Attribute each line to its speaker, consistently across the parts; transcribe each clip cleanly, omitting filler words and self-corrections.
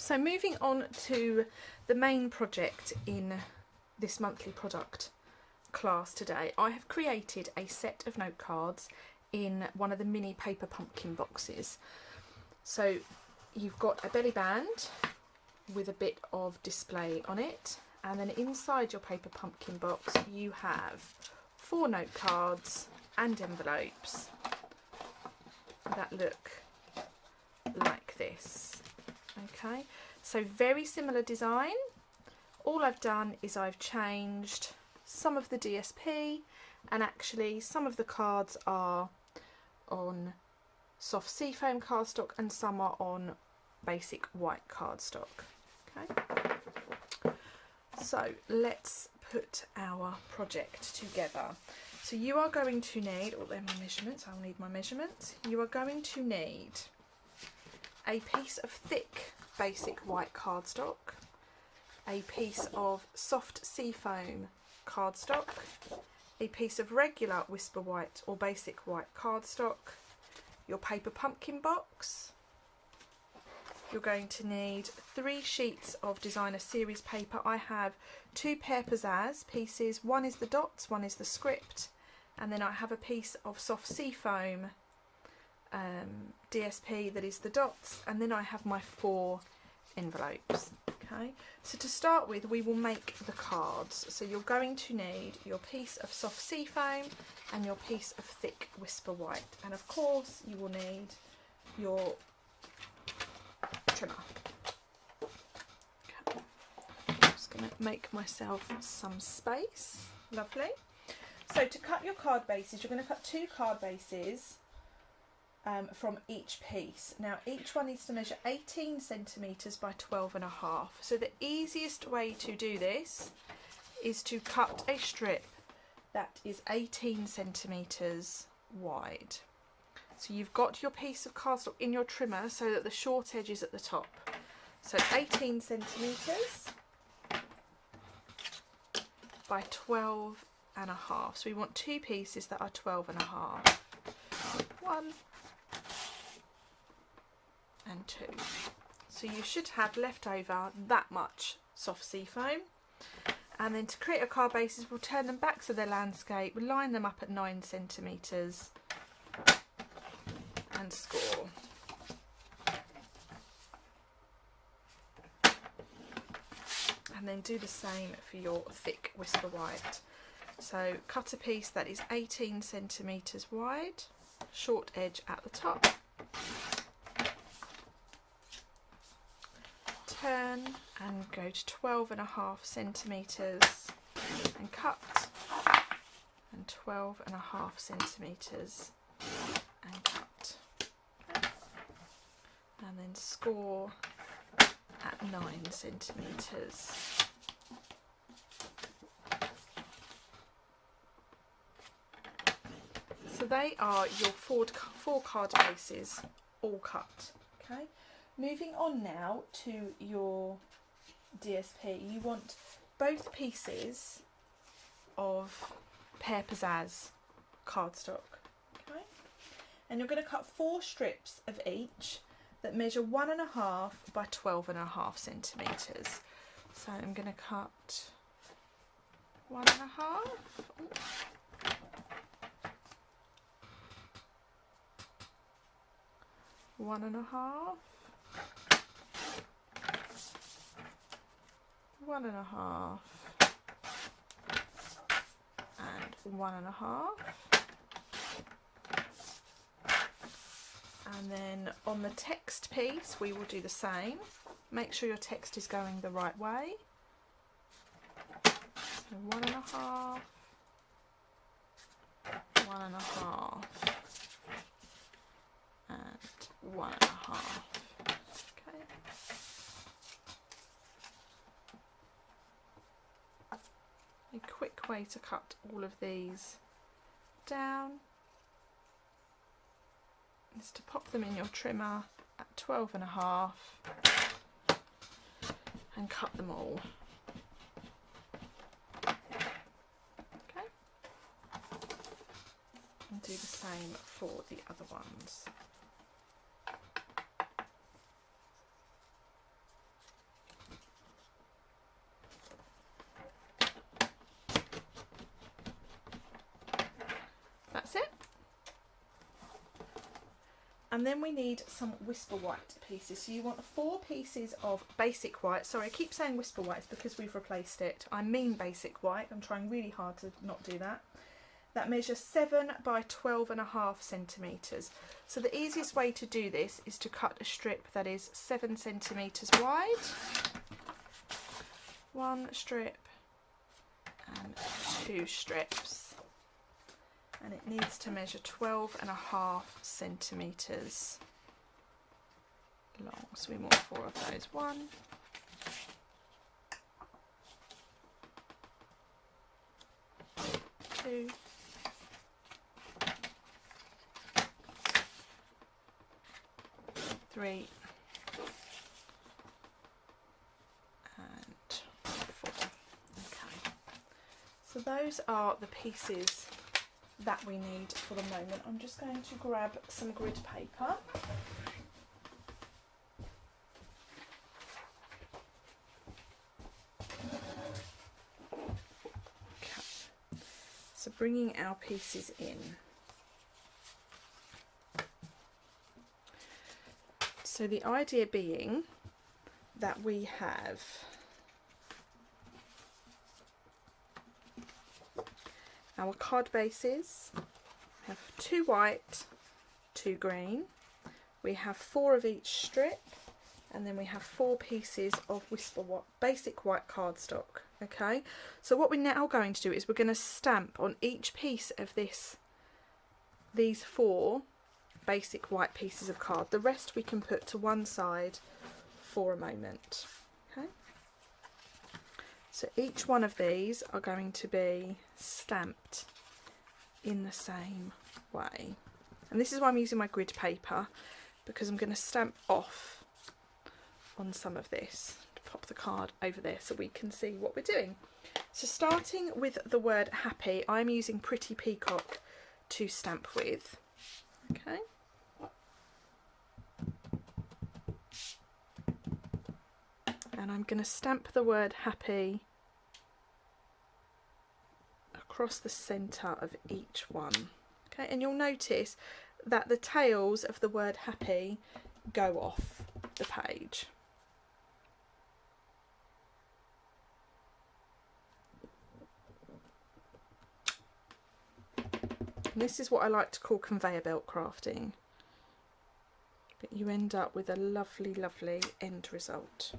Speaker 1: So moving on to the main project in this monthly product class today, I have created a set of note cards in one of the mini paper pumpkin boxes. So you've got a belly band with a bit of display on it, and then inside your paper pumpkin box you have 4 note cards and envelopes that look like this. Okay, so very similar design. All I've done is I've changed some of the DSP, and actually some of the cards are on soft seafoam cardstock and some are on basic white cardstock. Okay, so let's put our project together. So you are going to need, oh, they're my measurements, I'll need my measurements. You are going to need a piece of thick basic white cardstock, a piece of soft seafoam cardstock, a piece of regular whisper white or basic white cardstock, your paper pumpkin box. You're going to need 3 sheets of designer series paper. I have 2 Pear Pizzazz pieces, one is the dots, one is the script, and then I have a piece of soft seafoam DSP that is the dots, and then I have my 4 envelopes. Okay, so to start with we will make the cards. So you're going to need your piece of soft seafoam and your piece of thick whisper white, and of course you will need your trimmer. Okay. I'm just going to make myself some space. Lovely. So to cut your card bases, you're going to cut 2 card bases from each piece. Now each one needs to measure 18 centimetres by 12.5. So the easiest way to do this is to cut a strip that is 18 centimetres wide. So you've got your piece of cardstock in your trimmer so that the short edge is at the top. So 18 centimetres by 12.5. So we want 2 pieces that are 12.5. 1 and 2. So you should have left over that much soft seafoam. And then to create our card bases, we'll turn them back to their landscape, we'll line them up at 9 centimetres and score. And then do the same for your thick whisper white. So cut a piece that is 18 centimetres wide, short edge at the top. Turn and go to 12.5 centimetres and cut, and 12.5 centimetres and cut. Okay. And then score at 9 centimetres. So they are your 4 card bases all cut. Okay. Moving on now to your DSP, you want both pieces of Pear Pizzazz cardstock, okay? And you're going to cut 4 strips of each that measure 1.5 by 12.5 centimetres. So I'm going to cut 1.5. One and a half, 1.5, and 1.5. And then on the text piece we will do the same. Make sure your text is going the right way. So 1.5, 1.5, and 1.5. Okay. A quick way to cut all of these down is to pop them in your trimmer at 12.5 and cut them all. Okay. And do the same for the other ones. And then we need some whisper white pieces. So you want 4 pieces of basic white. Sorry, I keep saying whisper white, it's because we've replaced it. I mean basic white. I'm trying really hard to not do that. That measures 7 by 12.5 centimetres. So the easiest way to do this is to cut a strip that is 7 centimetres wide. 1 strip and 2 strips. And it needs to measure 12.5 centimetres long. So we want 4 of those. 1, 2, 3, and 4. Okay. So those are the pieces that we need for the moment. I'm just going to grab some grid paper. Okay. So bringing our pieces in. So the idea being that we have our card bases, we have 2 white, 2 green, we have 4 of each strip, and then we have 4 pieces of whisper white, basic white cardstock. Okay, so what we're now going to do is we're going to stamp on each piece of these 4 basic white pieces of card. The rest we can put to one side for a moment. Okay, so each one of these are going to be stamped in the same way, and this is why I'm using my grid paper, because I'm going to stamp off on some of this to pop the card over there so we can see what we're doing. So starting with the word happy, I'm using Pretty Peacock to stamp with. Okay, and I'm going to stamp the word happy across the centre of each one. Okay, and you'll notice that the tails of the word happy go off the page. And this is what I like to call conveyor belt crafting, but you end up with a lovely, lovely end result.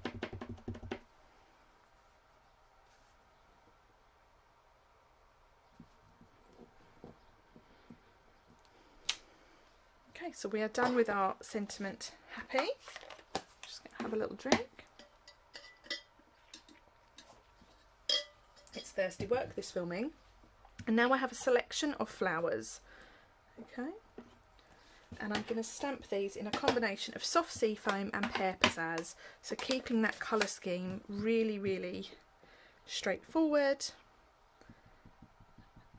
Speaker 1: Okay, so we are done with our sentiment happy. Just going to have a little drink. It's thirsty work, this filming. And now I have a selection of flowers. Okay, and I'm going to stamp these in a combination of soft seafoam and pear pizzazz, so keeping that colour scheme really, really straightforward.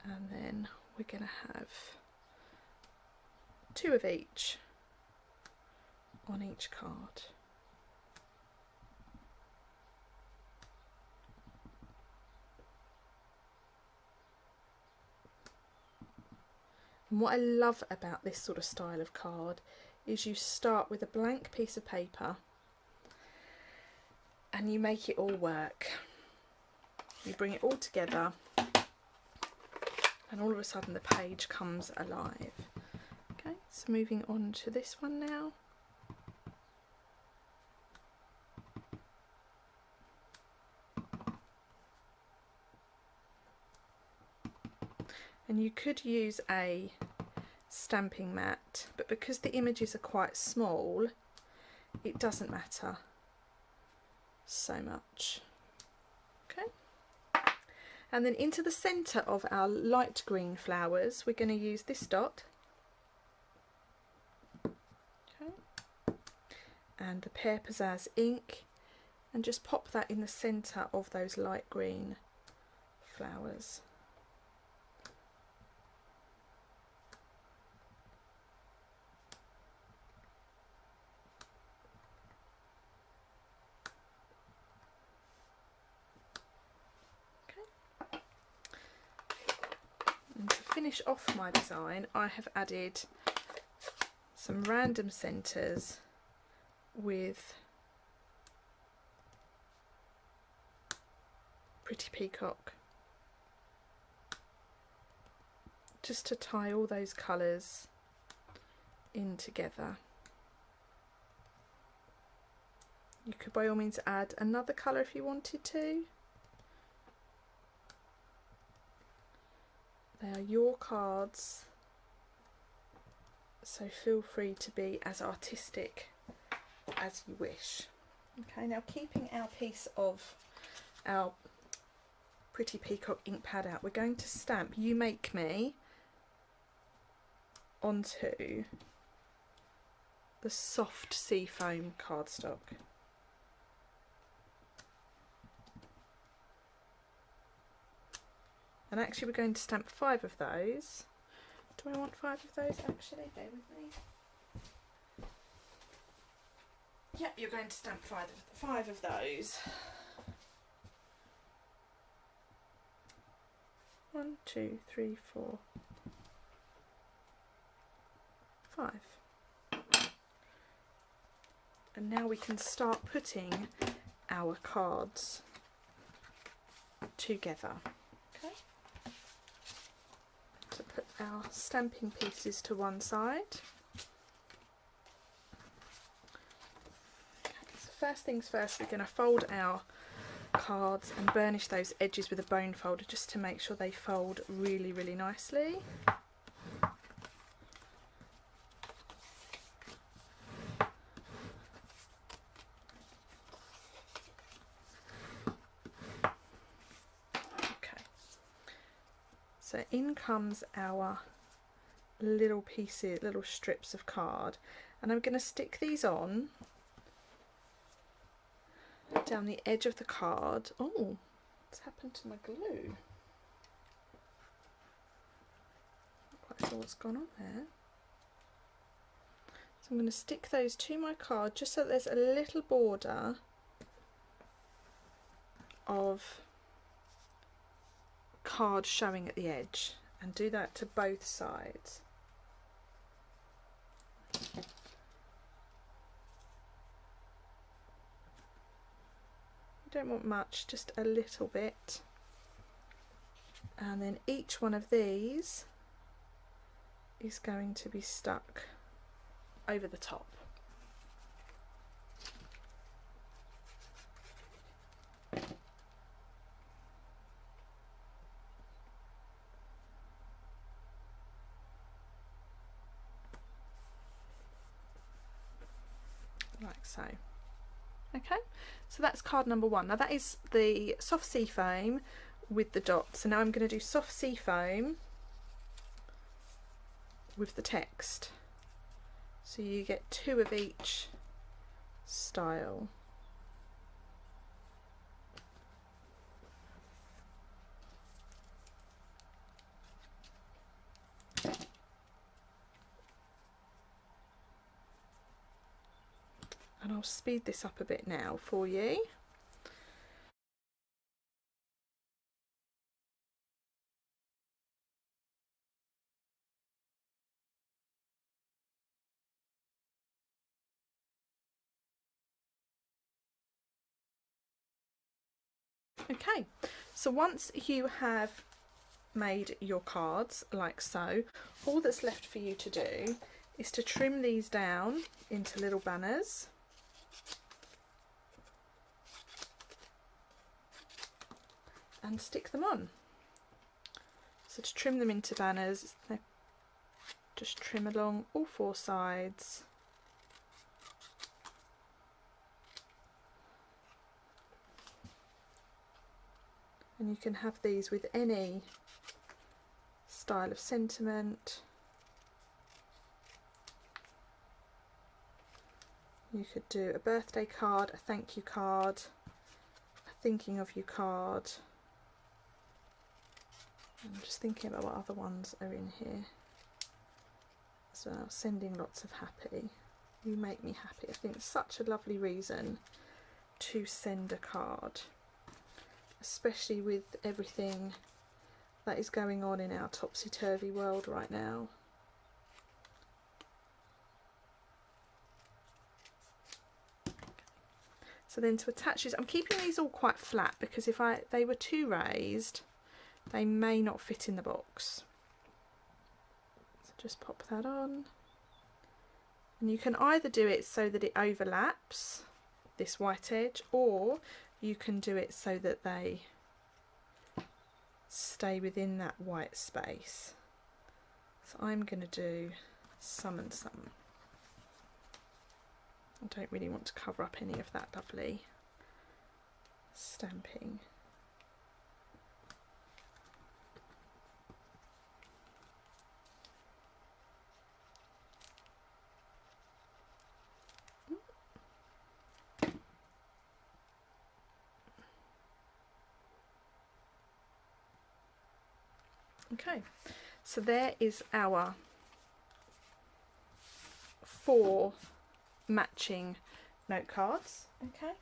Speaker 1: And then we're going to have 2 of each on each card. And what I love about this sort of style of card is you start with a blank piece of paper and you make it all work. You bring it all together and all of a sudden the page comes alive. Okay, so moving on to this one now. And you could use a stamping mat, but because the images are quite small, it doesn't matter so much. Okay, and then into the centre of our light green flowers, we're going to use this dot. Okay, and the Pear Pizzazz ink, and just pop that in the centre of those light green flowers. And to finish off my design, I have added some random centres with Pretty Peacock, just to tie all those colours in together. You could by all means add another colour if you wanted to. They are your cards, so feel free to be as artistic as you wish. Okay, now keeping our piece of our Pretty Peacock ink pad out, we're going to stamp You Make Me onto the soft seafoam cardstock. And actually we're going to stamp 5 of those. Do I want 5 of those actually? Bear with me. Yep, you're going to stamp 5 of those. 1, 2, 3, 4, 5. And now we can start putting our cards together. Okay. To put our stamping pieces to one side. Okay, so first things first, we're going to fold our cards and burnish those edges with a bone folder just to make sure they fold really, really nicely. Okay, so in comes our little pieces, little strips of card, and I'm going to stick these on down the edge of the card. Oh, what's happened to my glue? Not quite sure what's gone on there. So I'm going to stick those to my card just so that there's a little border of card showing at the edge, and do that to both sides. Don't want much, just a little bit, and then each one of these is going to be stuck over the top. Like so. Okay, so that's card number 1. Now that is the soft sea foam with the dots. So now I'm going to do soft sea foam with the text. So you get 2 of each style. And I'll speed this up a bit now for you. Okay, so once you have made your cards like so, all that's left for you to do is to trim these down into little banners. And stick them on. So to trim them into banners, just trim along all 4 sides. And you can have these with any style of sentiment. You could do a birthday card, a thank you card, a thinking of you card. I'm just thinking about what other ones are in here as well. Sending lots of happy. You make me happy. I think it's such a lovely reason to send a card, especially with everything that is going on in our topsy-turvy world right now. So then to attach this, I'm keeping these all quite flat because if they were too raised, they may not fit in the box. So just pop that on. And you can either do it so that it overlaps this white edge, or you can do it so that they stay within that white space. So I'm going to do some and some. I don't really want to cover up any of that lovely stamping. Okay, so there is our 4 matching note cards. Okay,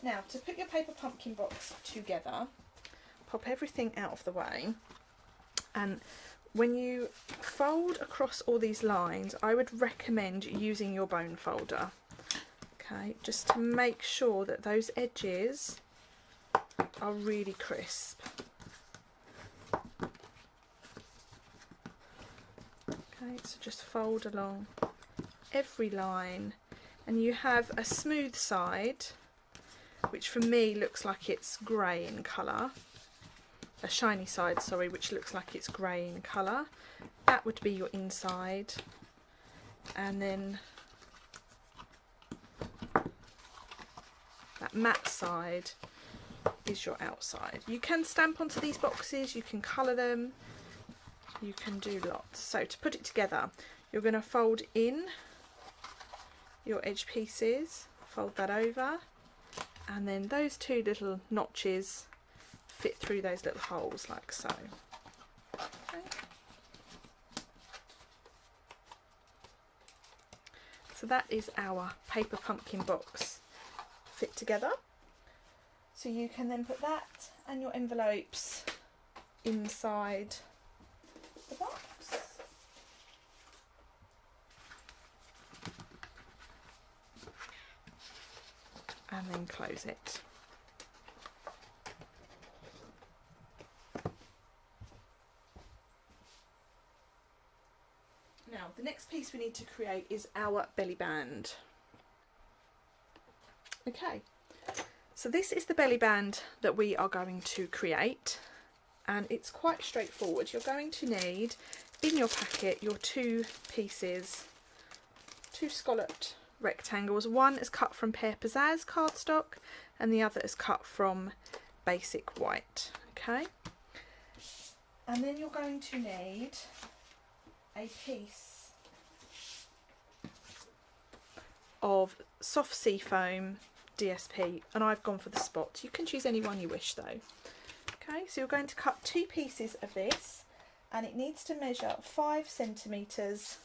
Speaker 1: now to put your paper pumpkin box together, pop everything out of the way, and when you fold across all these lines, I would recommend using your bone folder. Okay, just to make sure that those edges are really crisp. Okay, so just fold along every line, and you have a smooth side, which for me looks like it's grey in colour, a shiny side, sorry, which looks like it's grey in colour. That would be your inside, and then that matte side is your outside. You can stamp onto these boxes, you can colour them, you can do lots. So to put it together, you're going to fold in your edge pieces, fold that over, and then those 2 little notches fit through those little holes like so. Okay. So that is our paper pumpkin box fit together. So you can then put that and your envelopes inside the box. And then close it. Now the next piece we need to create is our belly band. Okay, so this is the belly band that we are going to create, and it's quite straightforward. You're going to need in your packet your 2 pieces, 2 scalloped rectangles. One is cut from Pear Pizzazz cardstock and the other is cut from basic white. Okay, and then you're going to need a piece of soft seafoam DSP, and I've gone for the spot. You can choose any one you wish though. Okay, so you're going to cut 2 pieces of this, and it needs to measure 5 centimetres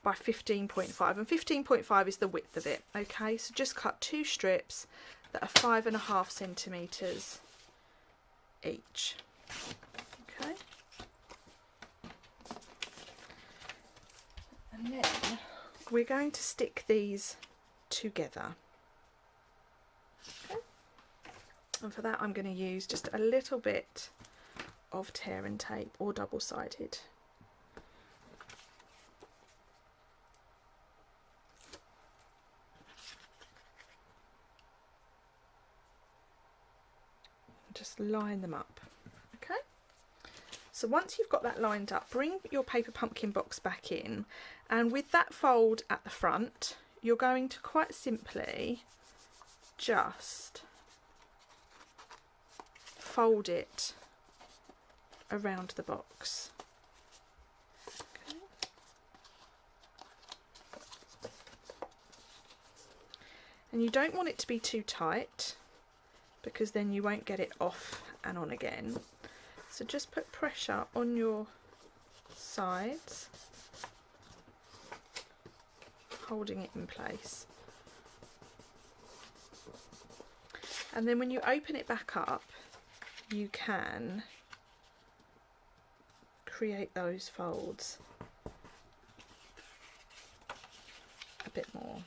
Speaker 1: by 15.5, and 15.5 is the width of it. Okay, so just cut 2 strips that are 5.5 centimetres each. Okay, and then we're going to stick these together. Okay, and for that I'm going to use just a little bit of tear and tape, or double-sided. Just line them up. Okay, so once you've got that lined up, bring your paper pumpkin box back in, and with that fold at the front, you're going to quite simply just fold it around the box. Okay. And you don't want it to be too tight, because then you won't get it off and on again. So just put pressure on your sides, holding it in place. And then when you open it back up, you can create those folds a bit more.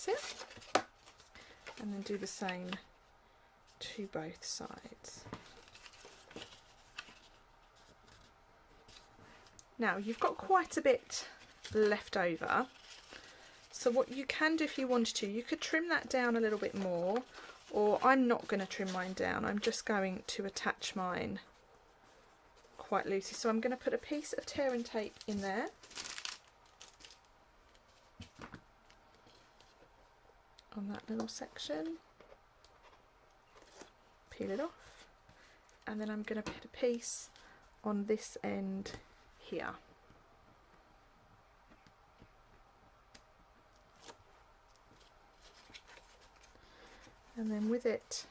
Speaker 1: That's it. And then do the same to both sides. Now you've got quite a bit left over, so what you can do if you wanted to, you could trim that down a little bit more, or I'm not going to trim mine down, I'm just going to attach mine quite loosely. So I'm going to put a piece of tear and tape in there, on that little section, peel it off, and then I'm going to put a piece on this end here. And then with it,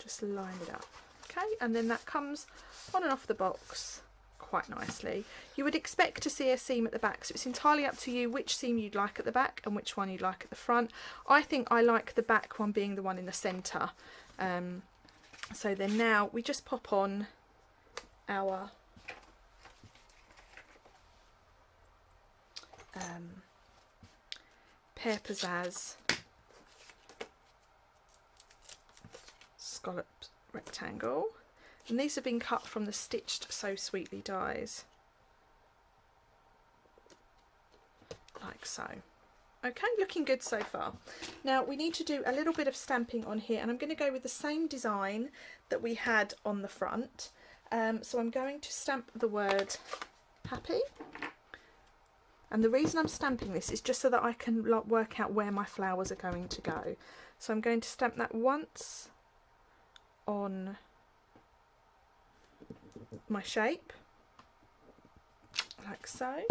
Speaker 1: just line it up. Okay, and then that comes on and off the box quite nicely. You would expect to see a seam at the back, so it's entirely up to you which seam you'd like at the back and which one you'd like at the front. I think I like the back one being the one in the centre. So then now we just pop on our Pear Pizzazz scallop rectangle, and these have been cut from the Stitched So Sweetly dies, like so. Okay, looking good so far. Now we need to do a little bit of stamping on here, and I'm going to go with the same design that we had on the front. So I'm going to stamp the word happy, and the reason I'm stamping this is just so that I can work out where my flowers are going to go. So I'm going to stamp that once on my shape, like so,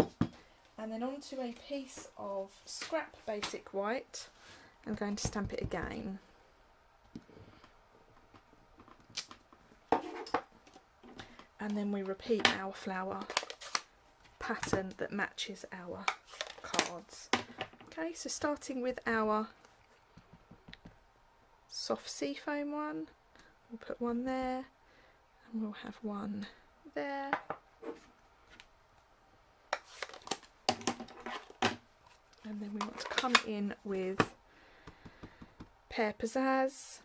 Speaker 1: and then onto a piece of scrap basic white. I'm going to stamp it again. And then we repeat our flower pattern that matches our cards. Okay, so starting with our soft seafoam one, we'll put one there, and we'll have one there. And then we want to come in with Pear Pizzazz,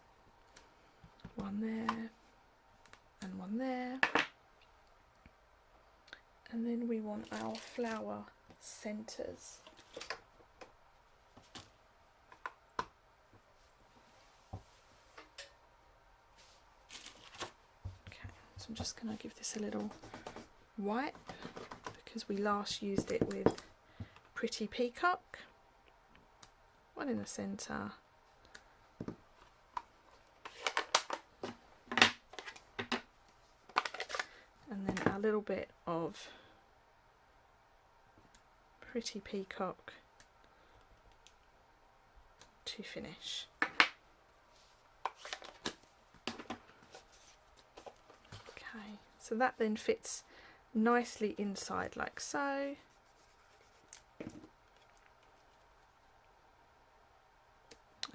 Speaker 1: one there and one there. And then we want our flower centres. Okay, so I'm just going to give this a little wipe because we last used it with Pretty Peacock. One in the centre. And then a little bit of Pretty Peacock to finish. Okay, so that then fits nicely inside like so.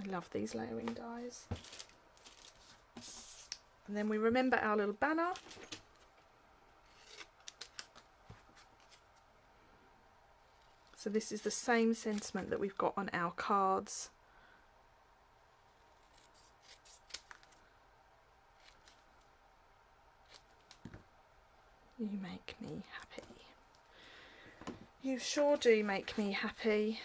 Speaker 1: I love these layering dies. And then we remember our little banner. So this is the same sentiment that we've got on our cards. You make me happy. You sure do make me happy.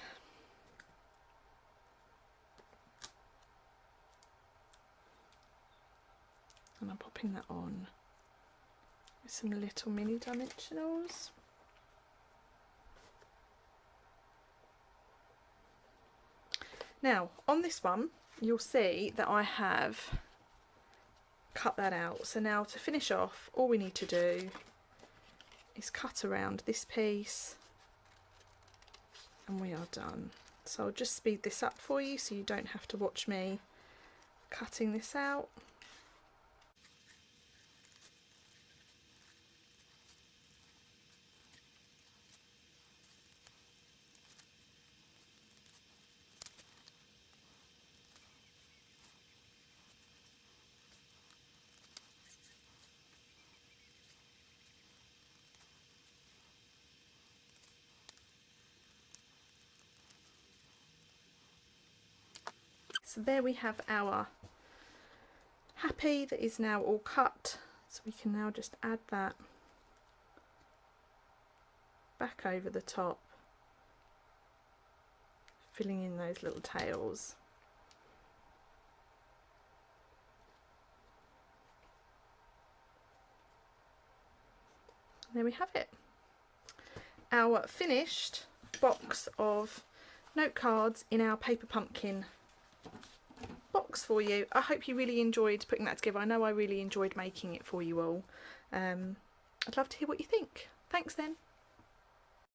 Speaker 1: And I'm popping that on with some little mini dimensionals. Now, on this one, you'll see that I have cut that out. So now to finish off, all we need to do is cut around this piece and we are done. So I'll just speed this up for you so you don't have to watch me cutting this out. So there we have our happy that is now all cut. So we can now just add that back over the top, filling in those little tails. There we have it. Our finished box of note cards in our paper pumpkin box for you. I hope you really enjoyed putting that together. I know I really enjoyed making it for you all. I'd love to hear what you think. Thanks then.